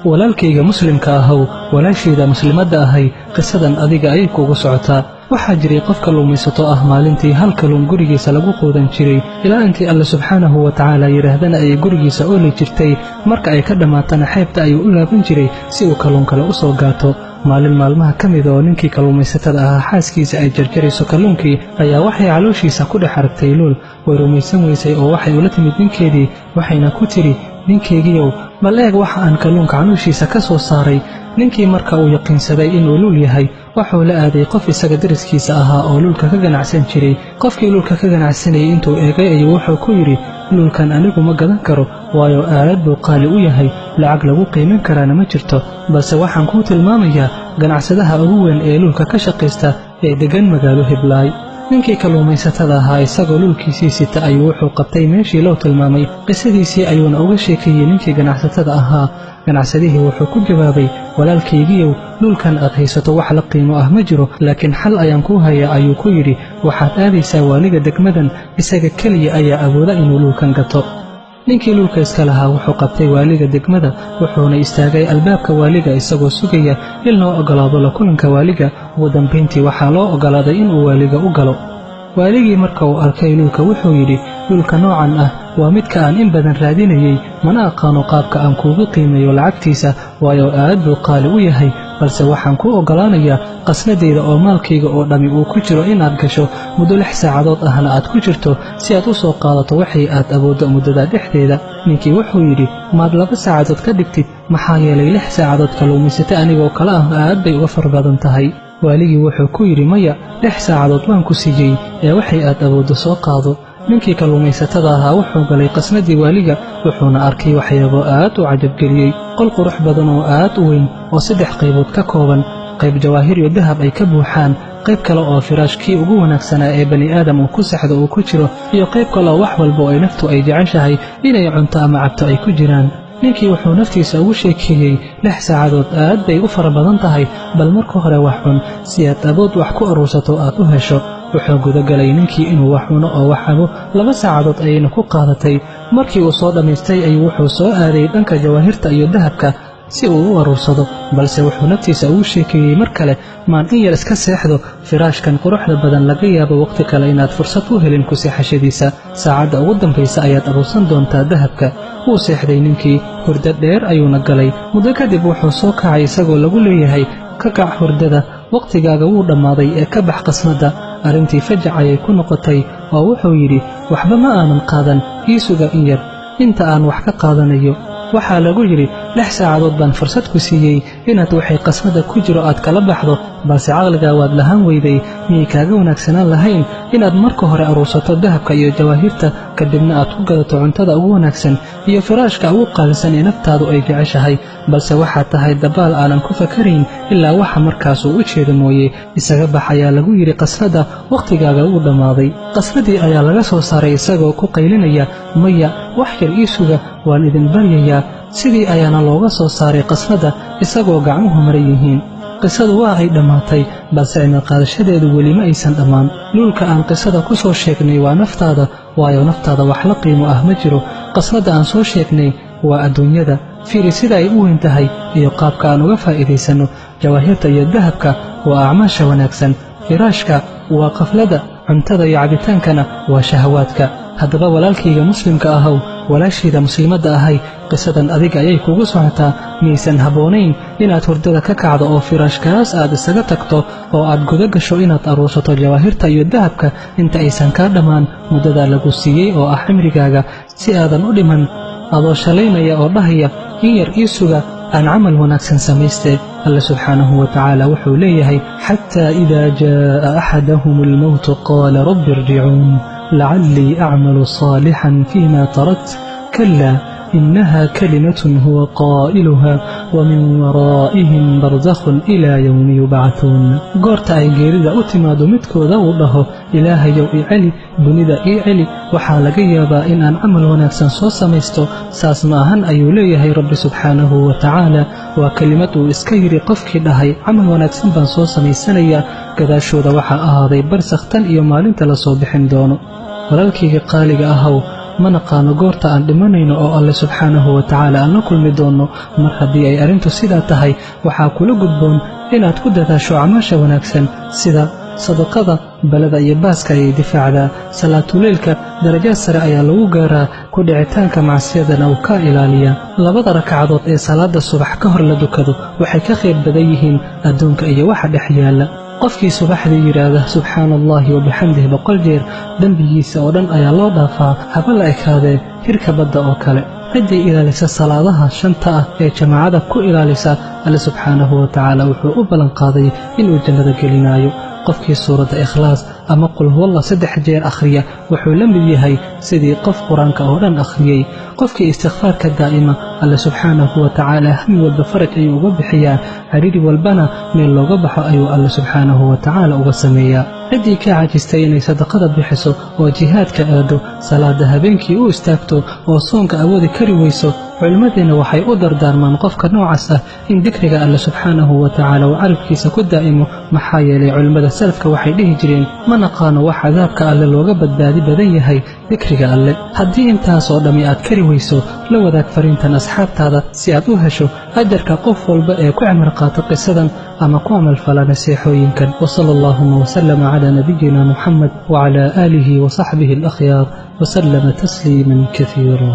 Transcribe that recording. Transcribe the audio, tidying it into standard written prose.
walaalkayga muslimka ahow walaashayda muslimadda ahay qisadan adiga ayay kuugu socotaa waxaa jiray qof kalluumaysato ah maalintii hal kalluun gurigiisa lagu quudan jiray ilaa intii alle subxaanahu wa tacaala yidhaahdana ay gurigiisa ooli jirtay marka ay ka dhammaatana xeebta ayuu u laaban jiray si uu kalluun kale u soo gaato maalin maalmaha ka mida oo ninkii kalluumaysatada ahaa xaaskiisa ay jarjarayso kalluunkii ayaa waxay calooshiisa ku dhex aragtay luul way rumaysan weysay oo waxay ula timid ninkeedii waxayna ku tidhi ninkeygiiow bal eeg waxa aan kalluunka calooshiisa ka soo saaray ninkii marka uu yaqiinsaday inuu luul yahay wuxuu la aaday qof isaga dariskiisa ahaa oo luulka ka ganacsan jiray qofkii luulka ka ganacsanayay intuu eegay ayuu wuxuu ku yidhi luulkan anigu ma gadan karo waayo aad buu qaali u yahay lacag lagu qiimin karaana ma jirto balse waxaan kuu tilmaamayaa ganacsadaha ugu weyn ee luulka ka shaqaysta ee deggan magaalo Hiblaay ninkii kalluumaysatada ahaa isagoo luulkiisii sita ayuu wuxuu qabtay meeshii loo tilmaamay qisadiisii ayuuna uga sheekeeyey ninkii ganacsatada ahaa ganacsadihii wuxuu ku jawaabay walaalkaygiiow luulkan aad haysato wax la qiimo ah ma jiro laakiin xal ayaan kuu hayaa ayuu ku yidhi waxaad aadaysaa waaliga degmadan isaga keliya ayaa awooda inuu luulkan gato ninkii luulka iska lahaa wuxuu qabtay waaliga degmada wuxuuna istaagay albaabka waaliga isagoo sugaya in loo ogolaado la kulanka waaliga ugu dambayntii waxaa loo ogolaaday inuu waaliga u galo waaligii marka uu arkay luulka wuxuu yidhi luulka noocan ah waa midka aan in badan raadinayey mana aqaano qaabka aan kuugu qiimeeyo lacagtiisa waayo aad buu qaali u yahay balse waxaan kuu oggolaanayaa qasnadayda oo maalkayga oo dhammi uu ku jiro inaad gasho muddo 6 saacadood ahna aad ku jirto si aad u soo qaadato waxay aad awooddo muddada dhexdeeda ninkii wuxuu yidhi maad 2 saacadood ka dhigtid maxaa yeelay 6 saacadood kalluumaysata anigoo kale ah aad bay uga far badan tahay waaligii wuxuu ku yidhi maya 6 saacadood waan ku siiyey ee waxay aad awooddo soo qaado ninkii kalluumaysatada ahaa wuxuu galay qasnadii waaliga wuxuuna arkay waxyaabo aad u cajabgeliyey qol qurux badan oo aad u weyn oo 3 qaybood ka kooban qayb jawaahir iyo dahab ay ka buuxaan qayb kale oo firaashkii ugu wanaagsanaa ee bani aadam uu ku saxdo uu ku jiro iyo qayb kale oo wax walba oo ay naftu ay jeceshahay inay cunto ama cabto ay ku jiraan ninkii wuxuu naftiisa ugu sheekeeyey 6 saacadood aad bay u fara badan tahay bal marka hore wax cun si aad awood wax ku aruursato aad u hesho wuxuu gudagalay ninkii inuu wax cuno oo wax cabo 2 saacadood ayayna ku qaadatay markii uu soo dhammaystay ayuu wuxuu soo aaday dhanka jawaahirta iyo dahabka si uu u aruursado balse wuxuu naftiisa ugu sheekeeyey mar kale maan in yar iska seexdo firaashkan quruxda badan laga yaabo waqti kale inaad fursad u helin ku seexashadiisa saacadda ugu dambaysa ayaad aruursan doontaa dahabka wuu seexday ninkii hurdo dheer ayuuna galay muddo kadib wuxuu soo kacay isagoo lagu leeyahay ka kac hurdada waqtigaaga wuu dhammaaday ee ka bax qasnadda arrintii fajac ayay ku noqotay oo wuxuu yidhi waxba ma aanan qaadan ii suga in yar inta aan wax ka qaadanayo waxaa lagu yidhi 6 saacadood baan fursad ku siiyey inaad waxay qasnada ku jiro aad kala baxdo balse caqligaa waad lahaan weyday miyay kaaga wanaagsanaan lahayn inaad marka hore aruursato dahabka iyo jawaahirta kadibna aad ku gadato cuntada ugu wanaagsan iyo firaashka ugu qaalisan ee naftaadu ay jeceshahay balse waxaad tahay dabaal aanan ku fakarayn ilaa waxa markaasuu u jeeda mooye isaga bax ayaa lagu yidhi qasnada wakhtigaaga uu dhammaaday qasnadii ayaa laga soo saaray isagoo ku qaylinaya maya wax yar ii suga waan idin baryayaa sidii ayaana looga soo saaray qasnada isagoo gacmuhu maran yihiin qisadu waa ay dhammaatay balse cilmi-qaadashadeedu weli ma aysan dhammaan luulka aan qisada ku soo sheegnay waa naftaada waayo naftaada wax la qiimo ah ma jiro qasnada aan soo sheegnay waa adduunyada fiiri sida ay u weyn tahay iyo qaabka aan uga faa'iidaysanno jawaahirta iyo dahabka waa acmaasha wanaagsan firaashka waa qaflada cuntada iyo cabitaankana waa shahawaadka haddaba walaalkayga muslimka ahow walaashayda muslimadda ahay qisadan adiga ayay kugu socotaa miyaysan habboonayn inaad hurdada ka kacdo oo firaashkaas aad isaga tagto oo aad guda gasho inaad aruursato jawaahirta iyo dahabka inta aysan kaa dhammaan muddadaa lagu siiyey oo ah cimrigaaga si aadan u dhiman adoo shalaynaya oo dhahaya in yar ii suga aan camal wanaagsan samaystee alle subxaanahu wa tacaala wuxuu leeyahay xataa idaa jaa'a axadahum almowtu qaala rabbi irjicuun lacallii acmalu saalixan fiima tarakt kala إنها كلمة هو قائلها ومن ورائهم برزخ إلى يوم يبعثون قرت أي جيرida u timaado midkooda uu dhaho ilaahayow ii celi dunida ii celi waxaa laga yaabaa in aan camal wanaagsan soo samaysto saas ma ahan ayuu leeyahay rabbi subxaanahu wa tacaala waa kelimad uu iska yidhi qofkii dhahay camal wanaagsan baan soo samaysanayaa gadaashooda waxaa ahaaday barsakh tan iyo maalinta la soo bixin doono walaalkayga qaaliga ahow ma naqaano goorta aan dhimanayno oo alle subxaanahu wa tacaala aan la kulmi doonno. mar haddii ay arrintu sidaa tahay waxaa kula gudboon inaad ku dadaasho acmaasha wanaagsan sida sadaqada, balada iyo baaska ayay difaacdaa. salaatuleylka darajaad sare ayaa lagu gaaraa, ku dhicitaanka macsiyadana uu ka ilaaliyaa. labada ragcadood ee salaada subax ka hor la dukado waxay ka khayr badan yihiin adduunka iyo waxa dhex yaalla. qofkii subaxdii yidhaahda subxaana allahi wabixamdihi 100 jeer dembigiisa oo dhan ayaa loo dhaafaa, haba la ekaadee hirka badda oo kale. ciddii ilaalisa salaadaha 5 ah ee jamaacada ku ilaalisa, alle subxaanahu wa tacaala wuxuu u ballanqaaday inuu jannada gelinaayo. qofkii suuradda ikhlaas ama qul huwallah 3 jeer akhriya wuxuu la mid yahay sidii qof qur-aanka oo dhan akhriyey. qofkii istikfaarka daa'ima, alle subxaanahu wa tacaala hami walba faraj ayuu uga bixiyaa, xiriiri walbana meel looga baxo ayuu alle subxaanahu wa tacaala uga sameeyaa. ciddii ka cajistay inay sadaqada bixiso oo jihaadka aado, salaada habeenkii u istaagto oo soonka awoodi kari weyso, culimmadeenna waxay u dardaarmaan qofka noocaas ah in dikriga alle subxaanahu wa tacaala uu carabkiisa ku daa'imo. maxaa yeelay culimmada salafka waxay dhihi jireen ma naqaano wax cadaabka alle looga badbaadi badan yahay dikriga alle. haddii intaas oo dhammi aad kari weyso, la wadaag fariintan asxaabtaada si aad u hesho ajarka qof walba ee ku cimri qaata qisadan ama ku camalfala nasiixooyinkan. wasala allaahuma wasalama calaa nabiyina muxamed wacalaa aalihi wasaxbihi alakhyaar wasalama tasliiman kasiira.